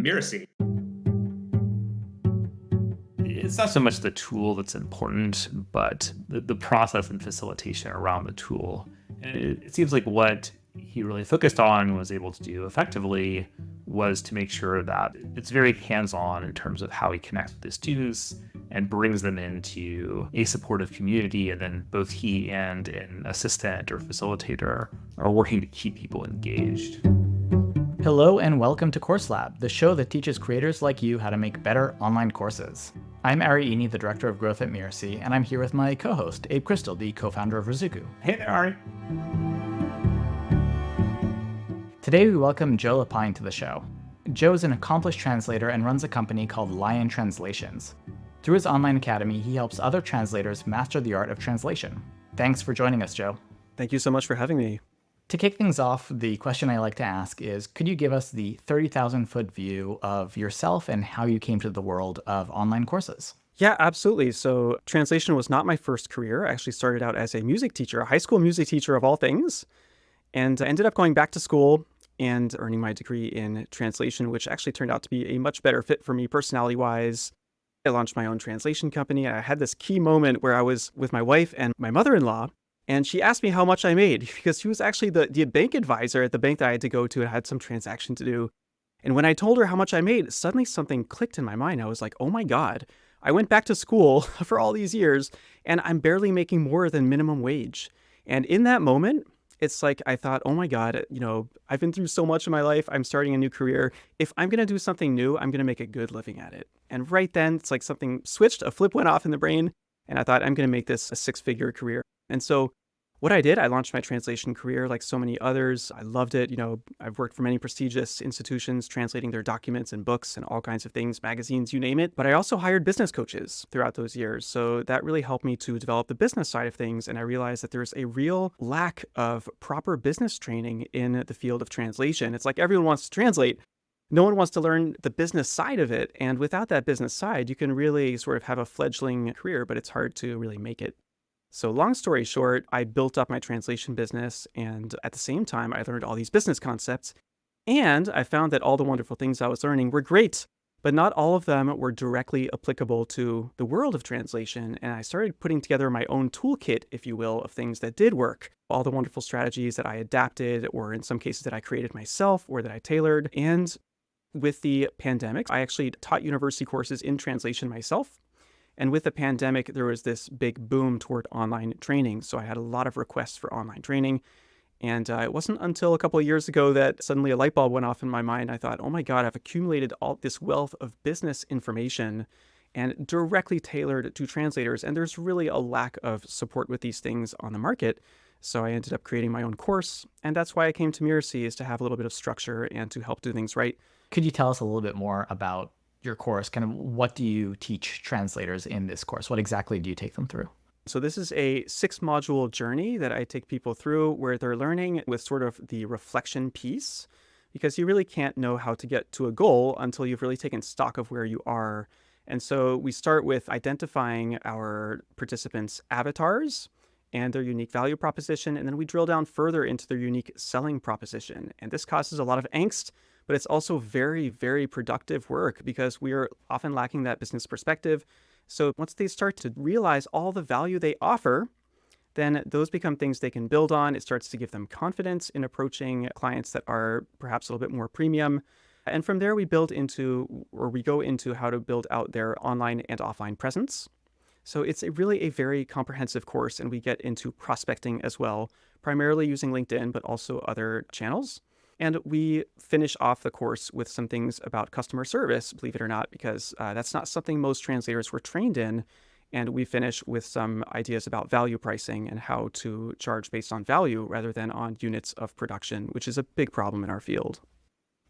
Mirasee. It's not so much the tool that's important, but the process and facilitation around the tool. And it seems like what he really focused on and was able to do effectively was to make sure that it's very hands-on in terms of how he connects with his students and brings them into a supportive community. And then both he and an assistant or facilitator are working to keep people engaged. Hello and welcome to Course Lab, the show that teaches creators like you how to make better online courses. I'm Ari Eni, the Director of Growth at Mirasee, and I'm here with my co-host, Abe Crystal, the co-founder of Rosario. Hey there, Ari. Today we welcome Joe Lépine to the show. Joe is an accomplished translator and runs a company called Lion Translations. Through his online academy, he helps other translators master the art of translation. Thanks for joining us, Joe. Thank you so much for having me. To kick things off, the question I like to ask is, could you give us the 30,000-foot view of yourself and how you came to the world of online courses? Yeah, absolutely. So translation was not my first career. I actually started out as a music teacher, a high school music teacher of all things, and I ended up going back to school and earning my degree in translation, which actually turned out to be a much better fit for me personality-wise. I launched my own translation company. I had this key moment where I was with my wife and my mother-in-law, and she asked me how much I made because she was actually the bank advisor at the bank that I had to go to and had some transaction to do. And when I told her how much I made, suddenly something clicked in my mind. I was like, oh my God, I went back to school for all these years and I'm barely making more than minimum wage. And in that moment, it's like I thought, oh my God, I've been through so much in my life. I'm starting a new career. If I'm going to do something new, I'm going to make a good living at it. And right then, it's like something switched, a flip went off in the brain. And I thought, I'm going to make this a six-figure career. And so what I did, I launched my translation career like so many others. I loved it. I've worked for many prestigious institutions, translating their documents and books and all kinds of things, magazines, you name it. But I also hired business coaches throughout those years. So that really helped me to develop the business side of things. And I realized that there's a real lack of proper business training in the field of translation. It's like everyone wants to translate. No one wants to learn the business side of it. And without that business side, you can really sort of have a fledgling career, but it's hard to really make it. So long story short, I built up my translation business, and at the same time, I learned all these business concepts. And I found that all the wonderful things I was learning were great, but not all of them were directly applicable to the world of translation. And I started putting together my own toolkit, if you will, of things that did work. All the wonderful strategies that I adapted, or in some cases that I created myself, or that I tailored. And with the pandemic, I actually taught university courses in translation myself. And with the pandemic, there was this big boom toward online training. So I had a lot of requests for online training. And it wasn't until a couple of years ago that suddenly a light bulb went off in my mind. I thought, oh my God, I've accumulated all this wealth of business information and directly tailored to translators. And there's really a lack of support with these things on the market. So I ended up creating my own course. And that's why I came to Mirasee, is to have a little bit of structure and to help do things right. Could you tell us a little bit more about your course? Kind of what do you teach translators in this course? What exactly do you take them through? So this is a 6-module journey that I take people through where they're learning with sort of the reflection piece, because you really can't know how to get to a goal until you've really taken stock of where you are. And so we start with identifying our participants' avatars and their unique value proposition, and then we drill down further into their unique selling proposition. And this causes a lot of angst, but it's also very, very productive work because we are often lacking that business perspective. So once they start to realize all the value they offer, then those become things they can build on. It starts to give them confidence in approaching clients that are perhaps a little bit more premium. And from there, we go into how to build out their online and offline presence. So it's really a very comprehensive course, and we get into prospecting as well, primarily using LinkedIn, but also other channels. And we finish off the course with some things about customer service, believe it or not, because that's not something most translators were trained in. And we finish with some ideas about value pricing and how to charge based on value rather than on units of production, which is a big problem in our field.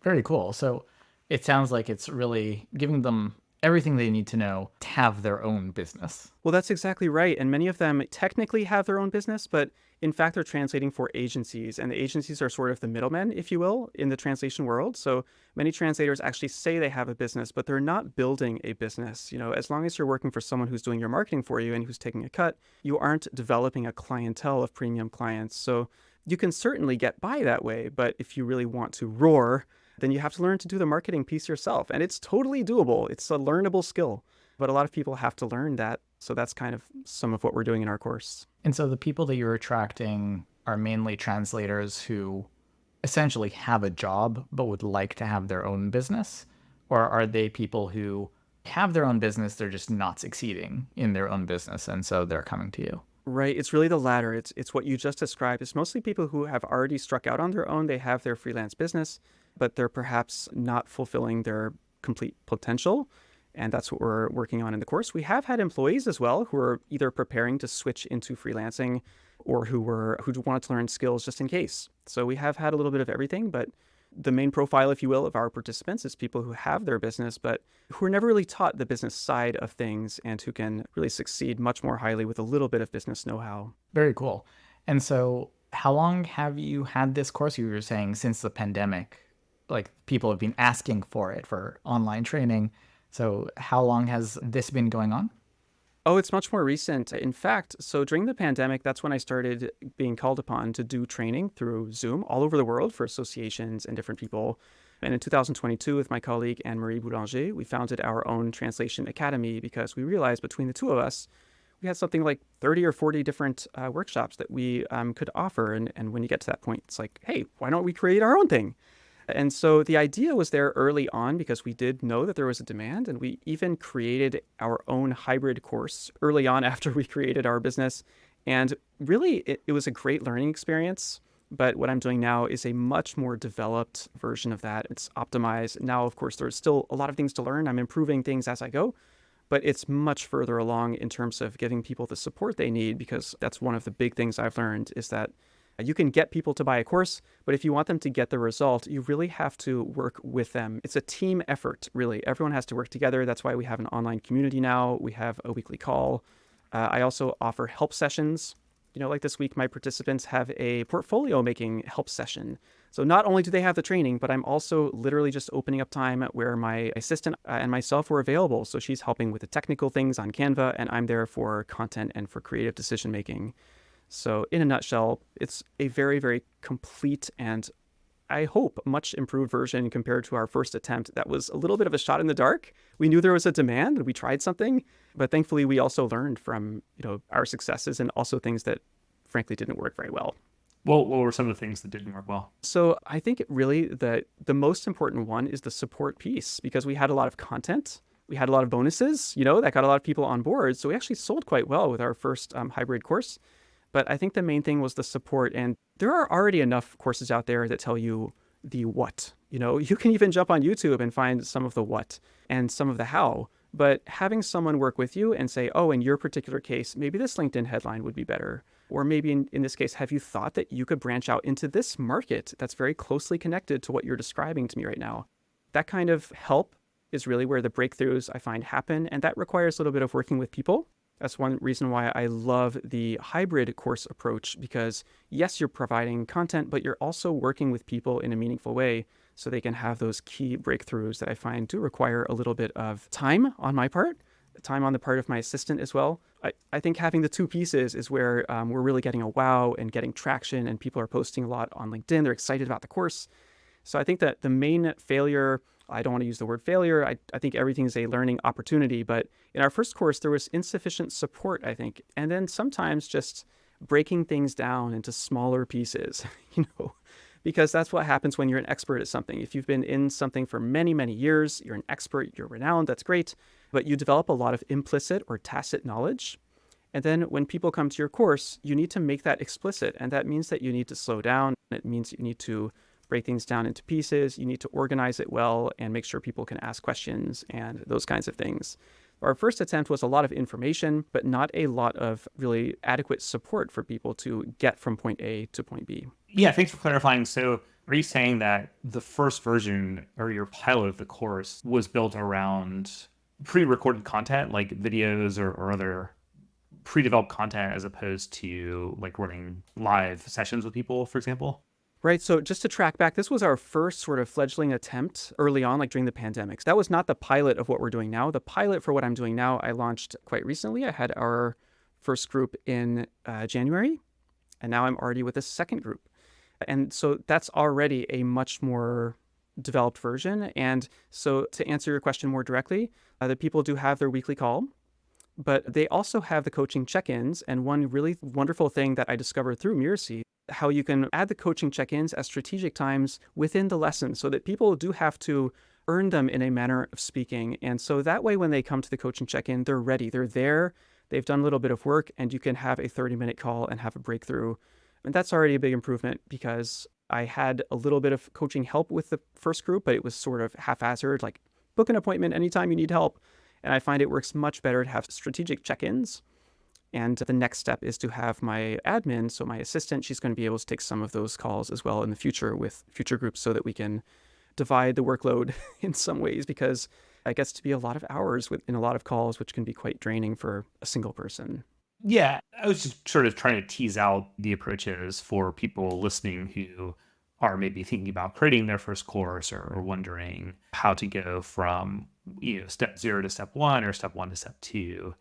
Very cool. So it sounds like it's really giving them everything they need to know to have their own business. Well, that's exactly right. And many of them technically have their own business, but in fact, they're translating for agencies. And the agencies are sort of the middlemen, if you will, in the translation world. So many translators actually say they have a business, but they're not building a business. As long as you're working for someone who's doing your marketing for you and who's taking a cut, you aren't developing a clientele of premium clients. So you can certainly get by that way. But if you really want to roar, then you have to learn to do the marketing piece yourself. And it's totally doable. It's a learnable skill. But a lot of people have to learn that. So that's kind of some of what we're doing in our course. And so the people that you're attracting are mainly translators who essentially have a job but would like to have their own business? Or are they people who have their own business, they're just not succeeding in their own business, and so they're coming to you? Right. It's really the latter. It's what you just described. It's mostly people who have already struck out on their own. They have their freelance business, but they're perhaps not fulfilling their complete potential. And that's what we're working on in the course. We have had employees as well who are either preparing to switch into freelancing or who wanted to learn skills just in case. So we have had a little bit of everything, but the main profile, if you will, of our participants is people who have their business, but who are never really taught the business side of things and who can really succeed much more highly with a little bit of business know-how. Very cool. And so how long have you had this course? You were saying since the pandemic, like people have been asking for it for online training. So how long has this been going on? Oh, it's much more recent. In fact, so during the pandemic, that's when I started being called upon to do training through Zoom all over the world for associations and different people. And in 2022, with my colleague Anne-Marie Boulanger, we founded our own translation academy because we realized between the two of us, we had something like 30 or 40 different workshops that we could offer. And when you get to that point, it's like, hey, why don't we create our own thing? And so the idea was there early on because we did know that there was a demand, and we even created our own hybrid course early on after we created our business. And really, it was a great learning experience. But what I'm doing now is a much more developed version of that. It's optimized. Now, of course, there's still a lot of things to learn. I'm improving things as I go, but it's much further along in terms of giving people the support they need, because that's one of the big things I've learned is that you can get people to buy a course, but if you want them to get the result, you really have to work with them. It's a team effort, really. Everyone has to work together. That's why we have an online community now. We have a weekly call. I also offer help sessions. Like this week, my participants have a portfolio making help session. So not only do they have the training, but I'm also literally just opening up time where my assistant and myself were available. So she's helping with the technical things on Canva, and I'm there for content and for creative decision making. So in a nutshell, it's a very, very complete and I hope much improved version compared to our first attempt. That was a little bit of a shot in the dark. We knew there was a demand and we tried something, but thankfully we also learned from, our successes and also things that frankly didn't work very well. What were some of the things that didn't work well? So I think really the most important one is the support piece, because we had a lot of content. We had a lot of bonuses, that got a lot of people on board. So we actually sold quite well with our first hybrid course. But I think the main thing was the support. And there are already enough courses out there that tell you the what. You can even jump on YouTube and find some of the what and some of the how. But having someone work with you and say, oh, in your particular case, maybe this LinkedIn headline would be better. Or maybe in this case, have you thought that you could branch out into this market that's very closely connected to what you're describing to me right now? That kind of help is really where the breakthroughs I find happen. And that requires a little bit of working with people. That's one reason why I love the hybrid course approach, because yes, you're providing content, but you're also working with people in a meaningful way so they can have those key breakthroughs that I find do require a little bit of time on my part, time on the part of my assistant as well. I think having the two pieces is where we're really getting a wow and getting traction, and people are posting a lot on LinkedIn. They're excited about the course. So I think that the main failure, I don't want to use the word failure. I think everything is a learning opportunity. But in our first course, there was insufficient support, I think. And then sometimes just breaking things down into smaller pieces, because that's what happens when you're an expert at something. If you've been in something for many, many years, you're an expert, you're renowned, that's great. But you develop a lot of implicit or tacit knowledge. And then when people come to your course, you need to make that explicit. And that means that you need to slow down. It means you need to break things down into pieces. You need to organize it well and make sure people can ask questions and those kinds of things. Our first attempt was a lot of information, but not a lot of really adequate support for people to get from point A to point B. Yeah, thanks for clarifying. So are you saying that the first version or your pilot of the course was built around pre-recorded content like videos or other pre-developed content as opposed to like running live sessions with people, for example? Right. So just to track back, this was our first sort of fledgling attempt early on, like during the pandemic. So that was not the pilot of what we're doing now. The pilot for what I'm doing now, I launched quite recently. I had our first group in January, and now I'm already with a second group. And so that's already a much more developed version. And so to answer your question more directly, the people do have their weekly call, but they also have the coaching check-ins. And one really wonderful thing that I discovered through Mirasee, how you can add the coaching check-ins as strategic times within the lesson so that people do have to earn them in a manner of speaking. And so that way, when they come to the coaching check-in, they're ready, they're there, they've done a little bit of work, and you can have a 30-minute call and have a breakthrough. And that's already a big improvement because I had a little bit of coaching help with the first group, but it was sort of haphazard, like book an appointment anytime you need help. And I find it works much better to have strategic check-ins. And the next step is to have my admin, so my assistant, she's going to be able to take some of those calls as well in the future with future groups so that we can divide the workload in some ways, because it gets to be a lot of hours in a lot of calls, which can be quite draining for a single person. Yeah, I was just sort of trying to tease out the approaches for people listening who are maybe thinking about creating their first course or wondering how to go from step 0 to step 1 or step 1 to step 2.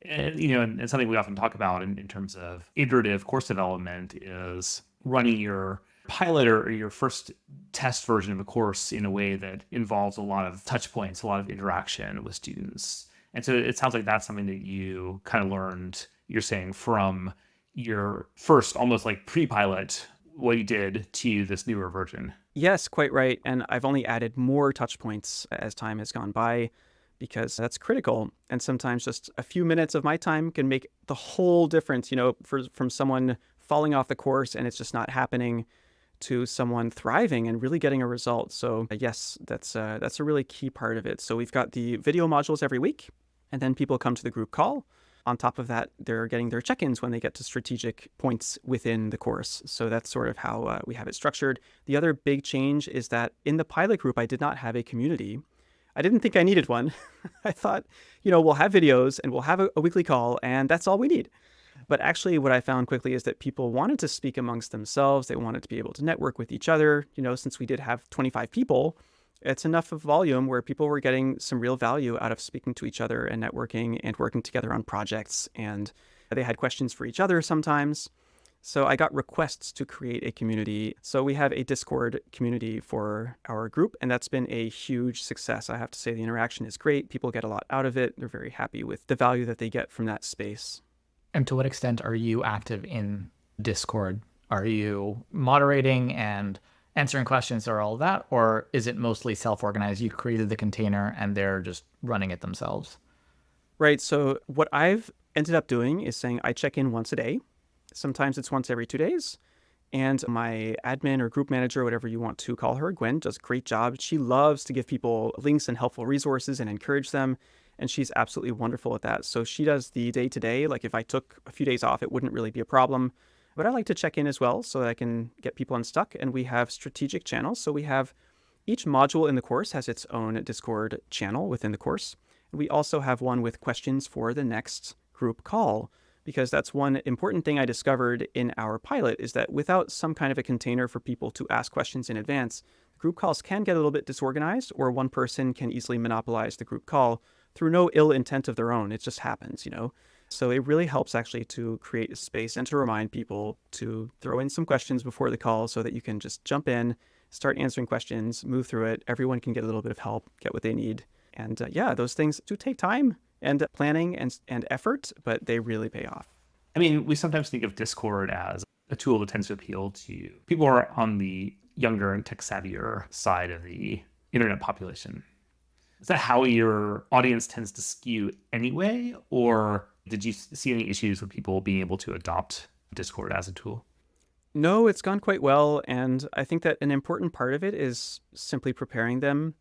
And something we often talk about in terms of iterative course development is running your pilot or your first test version of a course in a way that involves a lot of touch points, a lot of interaction with students. And so it sounds like that's something that you kind of learned, you're saying, from your first almost like pre-pilot, what you did to this newer version. Yes, quite right. And I've only added more touch points as time has gone by, because that's critical. And sometimes just a few minutes of my time can make the whole difference, from someone falling off the course and it's just not happening to someone thriving and really getting a result. So yes, that's a really key part of it. So we've got the video modules every week, and then people come to the group call. On top of that, they're getting their check-ins when they get to strategic points within the course. So that's sort of how we have it structured. The other big change is that in the pilot group, I did not have a community. I didn't think I needed one. I thought, we'll have videos and we'll have a weekly call, and that's all we need. But actually what I found quickly is that people wanted to speak amongst themselves. They wanted to be able to network with each other. Since we did have 25 people, it's enough of volume where people were getting some real value out of speaking to each other and networking and working together on projects. And they had questions for each other sometimes. So I got requests to create a community. So we have a Discord community for our group, and that's been a huge success. I have to say the interaction is great. People get a lot out of it. They're very happy with the value that they get from that space. And to what extent are you active in Discord? Are you moderating and answering questions or all that? Or is it mostly self-organized? You created the container and they're just running it themselves? Right. So what I've ended up doing is saying I check in once a day. Sometimes it's once every 2 days. And my admin or group manager, whatever you want to call her, Gwen, does a great job. She loves to give people links and helpful resources and encourage them. And she's absolutely wonderful at that. So she does the day-to-day. Like if I took a few days off, it wouldn't really be a problem. But I like to check in as well so that I can get people unstuck. And we have strategic channels. So we have each module in the course has its own Discord channel within the course. We also have one with questions for the next group call, because that's one important thing I discovered in our pilot is that without some kind of a container for people to ask questions in advance, group calls can get a little bit disorganized, or one person can easily monopolize the group call through no ill intent of their own. It just happens, So it really helps actually to create a space and to remind people to throw in some questions before the call so that you can just jump in, start answering questions, move through it. Everyone can get a little bit of help, get what they need. And those things do take time and planning and effort, but they really pay off. I mean, we sometimes think of Discord as a tool that tends to appeal to people who are on the younger and tech savvier side of the internet population. Is that how your audience tends to skew anyway? Or did you see any issues with people being able to adopt Discord as a tool? No, it's gone quite well. And I think that an important part of it is simply preparing them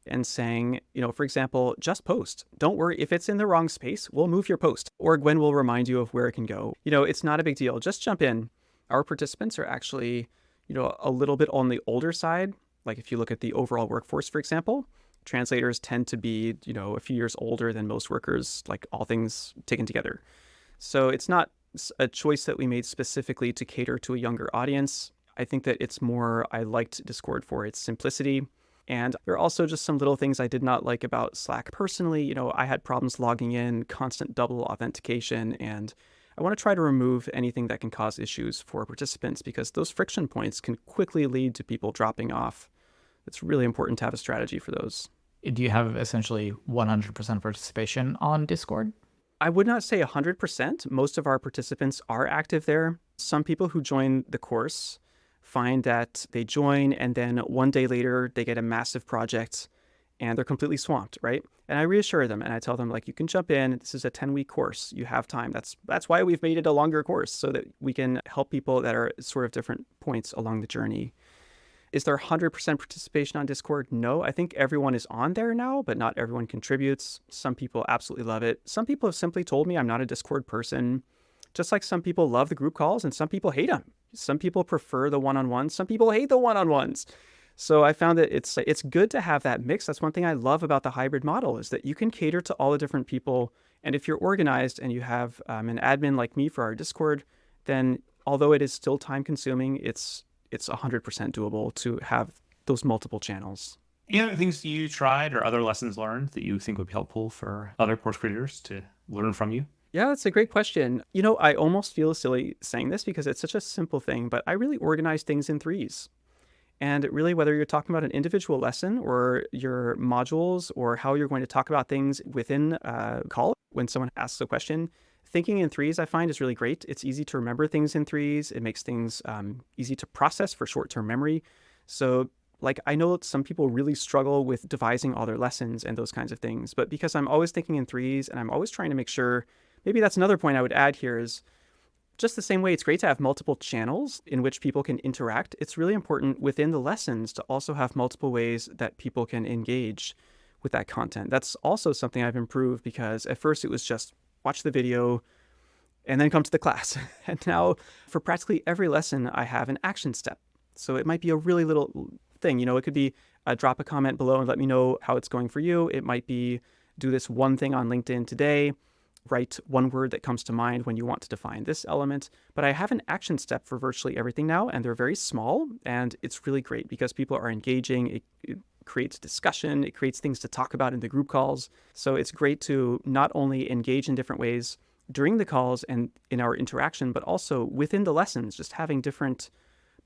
and saying, for example, just post. Don't worry, if it's in the wrong space, we'll move your post. Or Gwen will remind you of where it can go. It's not a big deal. Just jump in. Our participants are actually, a little bit on the older side. Like if you look at the overall workforce, for example, translators tend to be, a few years older than most workers, like all things taken together. So it's not a choice that we made specifically to cater to a younger audience. I think that it's more, I liked Discord for its simplicity. And there are also just some little things I did not like about Slack personally. I had problems logging in, constant double authentication, and I want to try to remove anything that can cause issues for participants because those friction points can quickly lead to people dropping off it's really important to have a strategy for those. Do you have essentially 100% participation on Discord? I would not say 100%. Most of our participants are active there. Some people who join the course find that they join and then one day later they get a massive project and they're completely swamped, right? And I reassure them and I tell them, like, you can jump in. This is a 10-week course. You have time. That's why we've made it a longer course, so that we can help people that are at sort of different points along the journey. Is there 100% participation on Discord? No, I think everyone is on there now, but not everyone contributes. Some people absolutely love it. Some people have simply told me I'm not a Discord person. Just like some people love the group calls and some people hate them. Some people prefer the one-on-ones. Some people hate the one-on-ones. So I found that it's good to have that mix. That's one thing I love about the hybrid model, is that you can cater to all the different people. And if you're organized and you have an admin like me for our Discord, then although it is still time consuming, it's 100% doable to have those multiple channels. Any other things you tried or other lessons learned that you think would be helpful for other course creators to learn from you? Yeah, that's a great question. You know, I almost feel silly saying this because it's such a simple thing, but I really organize things in threes. And really, whether you're talking about an individual lesson or your modules or how you're going to talk about things within a call, when someone asks a question, thinking in threes, I find, is really great. It's easy to remember things in threes. It makes things easy to process for short-term memory. So, like, I know some people really struggle with devising all their lessons and those kinds of things. But because I'm always thinking in threes and I'm always trying to make sure, maybe that's another point I would add here, is just the same way it's great to have multiple channels in which people can interact. It's really important within the lessons to also have multiple ways that people can engage with that content. That's also something I've improved, because at first it was just watch the video and then come to the class. And now for practically every lesson, I have an action step. So it might be a really little thing. You know, it could be drop a comment below and let me know how it's going for you. It might be do this one thing on LinkedIn today. Write one word that comes to mind when you want to define this element. But I have an action step for virtually everything now, and they're very small, and it's really great because people are engaging. It creates discussion. It creates things to talk about in the group calls. So it's great to not only engage in different ways during the calls and in our interaction, but also within the lessons, just having different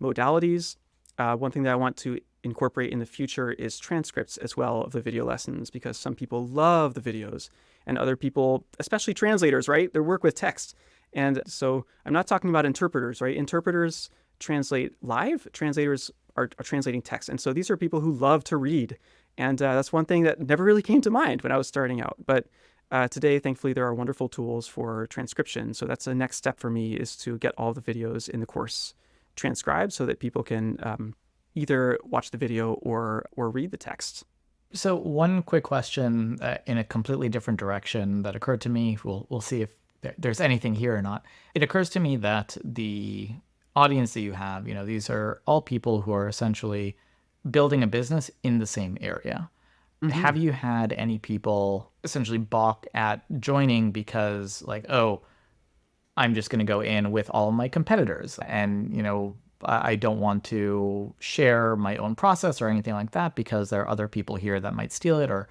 modalities. One thing that I want to incorporate in the future is transcripts as well of the video lessons, because some people love the videos and other people, especially translators, right? They work with text. And so I'm not talking about interpreters, right? Interpreters translate live, translators are translating text. And so these are people who love to read. And that's one thing that never really came to mind when I was starting out. But today, thankfully, there are wonderful tools for transcription. So that's the next step for me, is to get all the videos in the course transcribed so that people can either watch the video or read the text. So one quick question in a completely different direction that occurred to me. We'll see if there's anything here or not. It occurs to me that the audience that you have, you know, these are all people who are essentially building a business in the same area. Mm-hmm. Have you had any people essentially balk at joining because, like, oh, I'm just going to go in with all of my competitors and, you know, I don't want to share my own process or anything like that because there are other people here that might steal it or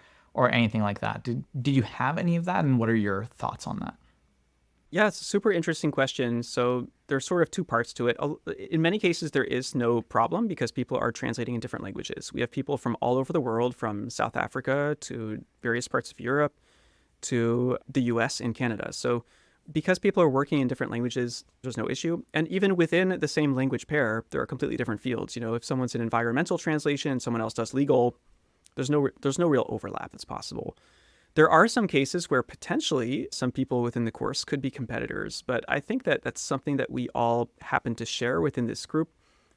anything like that. Did you have any of that, and what are your thoughts on that? Yeah, it's a super interesting question. So there's sort of two parts to it. In many cases, there is no problem because people are translating in different languages. We have people from all over the world, from South Africa to various parts of Europe to the US and Canada. So because people are working in different languages, there's no issue. And even within the same language pair, there are completely different fields. You know, if someone's in environmental translation and someone else does legal, there's no real overlap that's possible. There are some cases where potentially some people within the course could be competitors, but I think that that's something that we all happen to share within this group.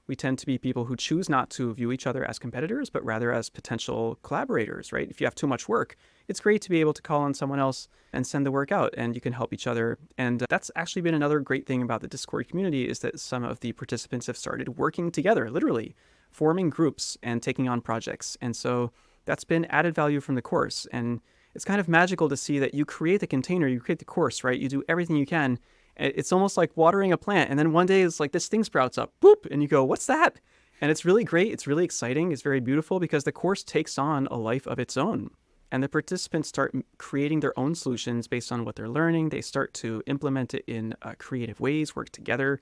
We tend to be people who choose not to view each other as competitors, but rather as potential collaborators, right? If you have too much work, it's great to be able to call on someone else and send the work out, and you can help each other. And that's actually been another great thing about the Discord community, is that some of the participants have started working together, literally forming groups and taking on projects. And so that's been added value from the course. And it's kind of magical to see that you create the container, you create the course, right? You do everything you can. It's almost like watering a plant. And then one day it's like this thing sprouts up, boop, and you go, what's that? And it's really great. It's really exciting. It's very beautiful because the course takes on a life of its own. And the participants start creating their own solutions based on what they're learning. They start to implement it in creative ways, work together.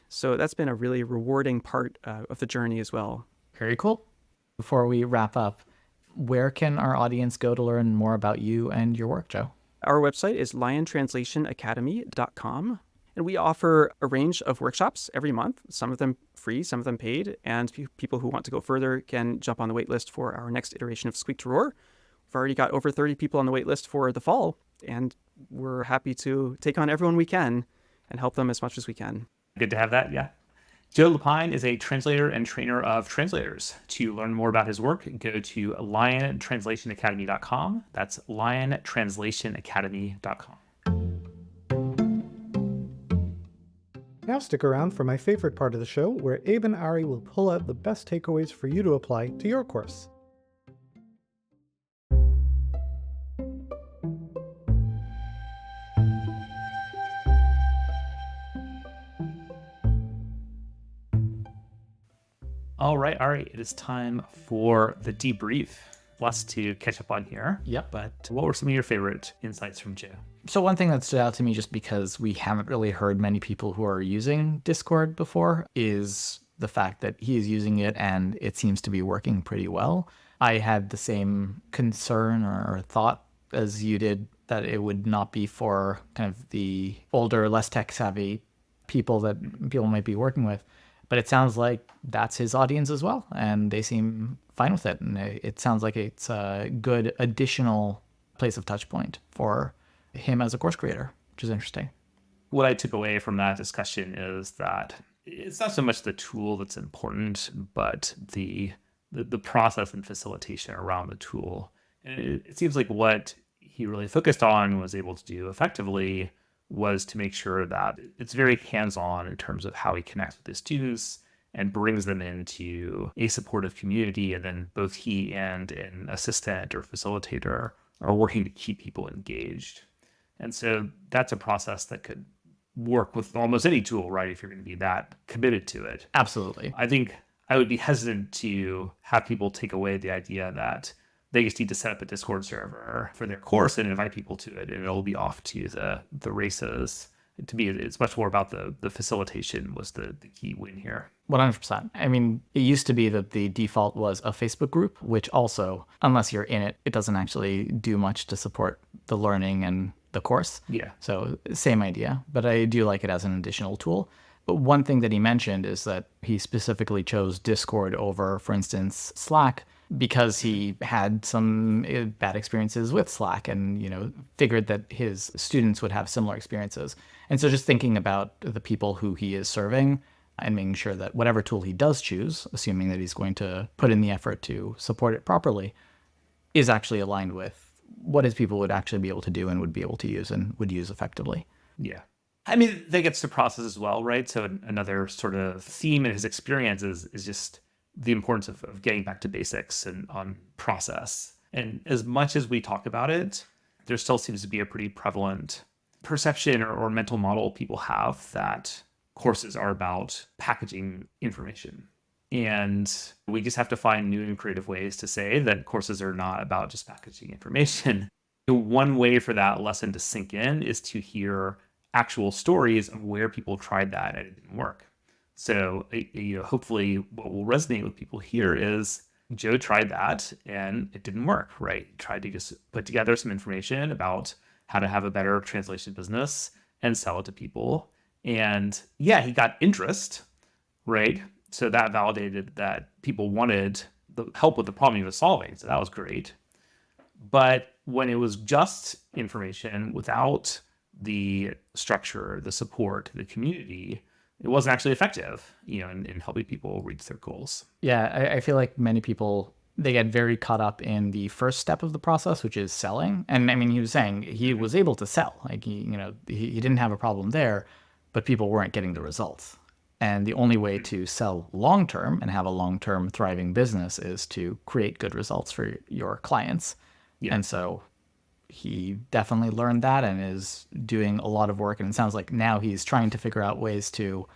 So that's been a really rewarding part of the journey as well. Very cool. Before we wrap up, where can our audience go to learn more about you and your work, Joe? Our website is liontranslationacademy.com, and we offer a range of workshops every month, some of them free, some of them paid, and people who want to go further can jump on the waitlist for our next iteration of Squeak to Roar. We've already got over 30 people on the waitlist for the fall, and we're happy to take on everyone we can and help them as much as we can. Good to have that, yeah. Joe Lépine is a translator and trainer of translators. To learn more about his work, go to liontranslationacademy.com. That's liontranslationacademy.com. Now stick around for my favorite part of the show, where Abe and Ari will pull out the best takeaways for you to apply to your course. All right, Ari, it is time for the debrief. Lots to catch up on here. Yep. But what were some of your favorite insights from Joe? So one thing that stood out to me, just because we haven't really heard many people who are using Discord before, is the fact that he is using it and it seems to be working pretty well. I had the same concern or thought as you did, that it would not be for kind of the older, less tech savvy people that people might be working with. But it sounds like that's his audience as well, and they seem fine with it. And it sounds like it's a good additional place of touch point for him as a course creator, which is interesting. What I took away from that discussion is that it's not so much the tool that's important, but the process and facilitation around the tool. And it seems like what he really focused on, was able to do effectively, was to make sure that it's very hands-on in terms of how he connects with his students and brings them into a supportive community. And then both he and an assistant or facilitator are working to keep people engaged. And so that's a process that could work with almost any tool, right? If you're going to be that committed to it. Absolutely. I think I would be hesitant to have people take away the idea that they just need to set up a Discord server for their course and invite people to it, and it'll be off to the races. To me, it's much more about the facilitation was the key win here. 100%. I mean, it used to be that the default was a Facebook group, which also, unless you're in it, it doesn't actually do much to support the learning and the course. Yeah. So same idea, but I do like it as an additional tool. But one thing that he mentioned is that he specifically chose Discord over, for instance, Slack, because he had some bad experiences with Slack and, figured that his students would have similar experiences. And so just thinking about the people who he is serving and making sure that whatever tool he does choose, assuming that he's going to put in the effort to support it properly, is actually aligned with what his people would actually be able to do and would be able to use and would use effectively. Yeah. I mean, that gets to process as well, right? So another sort of theme in his experience is just the importance of getting back to basics and on process. And as much as we talk about it, there still seems to be a pretty prevalent perception or mental model people have that courses are about packaging information. And we just have to find new and creative ways to say that courses are not about just packaging information. One way for that lesson to sink in is to hear actual stories of where people tried that and it didn't work. So, hopefully what will resonate with people here is Joe tried that and it didn't work, right? He tried to just put together some information about how to have a better translation business and sell it to people. And yeah, he got interest, right? So that validated that people wanted the help with the problem he was solving. So that was great. But when it was just information without the structure, the support, the community, it wasn't actually effective, in helping people reach their goals. Yeah, I feel like many people, they get very caught up in the first step of the process, which is selling. And I mean, he was saying he was able to sell. Like, he didn't have a problem there, but people weren't getting the results. And the only way to sell long-term and have a long-term thriving business is to create good results for your clients. Yeah. And so he definitely learned that and is doing a lot of work. And it sounds like now he's trying to figure out ways to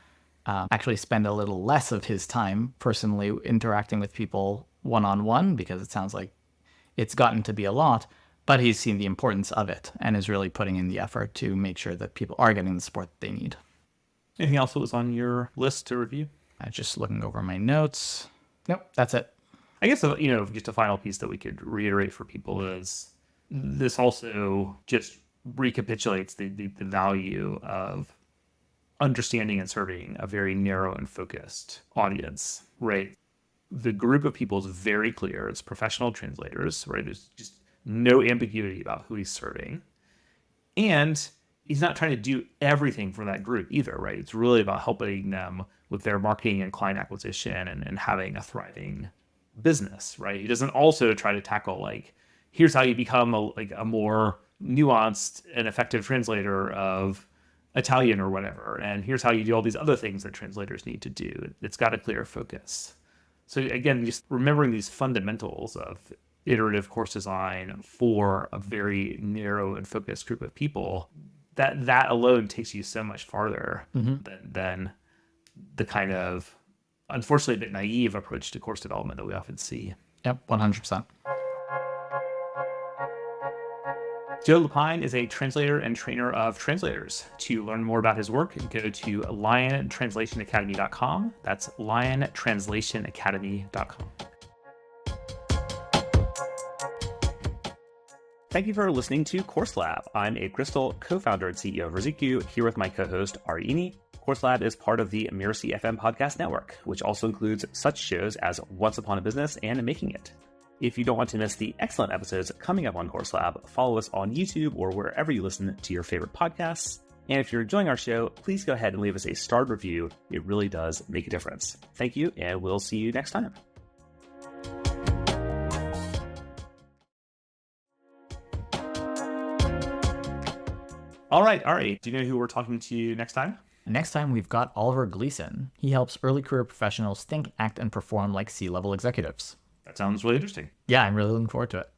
actually spend a little less of his time personally interacting with people one-on-one, because it sounds like it's gotten to be a lot, but he's seen the importance of it and is really putting in the effort to make sure that people are getting the support that they need. Anything else that was on your list to review? I'm just looking over my notes. Nope, that's it. I guess, just a final piece that we could reiterate for people is this also just recapitulates the value of understanding and serving a very narrow and focused audience, right? The group of people is very clear. It's professional translators, right? There's just no ambiguity about who he's serving. And he's not trying to do everything for that group either, right? It's really about helping them with their marketing and client acquisition and having a thriving business, right? He doesn't also try to tackle like, here's how you become a more nuanced and effective translator of Italian or whatever. And here's how you do all these other things that translators need to do. It's got a clear focus. So again, just remembering these fundamentals of iterative course design for a very narrow and focused group of people, that alone takes you so much farther than the kind of, unfortunately, a bit naive approach to course development that we often see. Yep, 100%. Joe Lépine is a translator and trainer of translators. To learn more about his work, go to liontranslationacademy.com. That's liontranslationacademy.com. Thank you for listening to Course Lab. I'm Abe Crystal, co-founder and CEO of Rosario, here with my co-host Ari Ini. Course Lab is part of the Mirasee FM podcast network, which also includes such shows as Once Upon a Business and Making It. If you don't want to miss the excellent episodes coming up on Course Lab, follow us on YouTube or wherever you listen to your favorite podcasts. And if you're enjoying our show, please go ahead and leave us a starred review. It really does make a difference. Thank you, and we'll see you next time. All right, Ari, do you know who we're talking to next time? Next time, we've got Oliver Gleason. He helps early career professionals think, act, and perform like C-level executives. That sounds really interesting. Yeah, I'm really looking forward to it.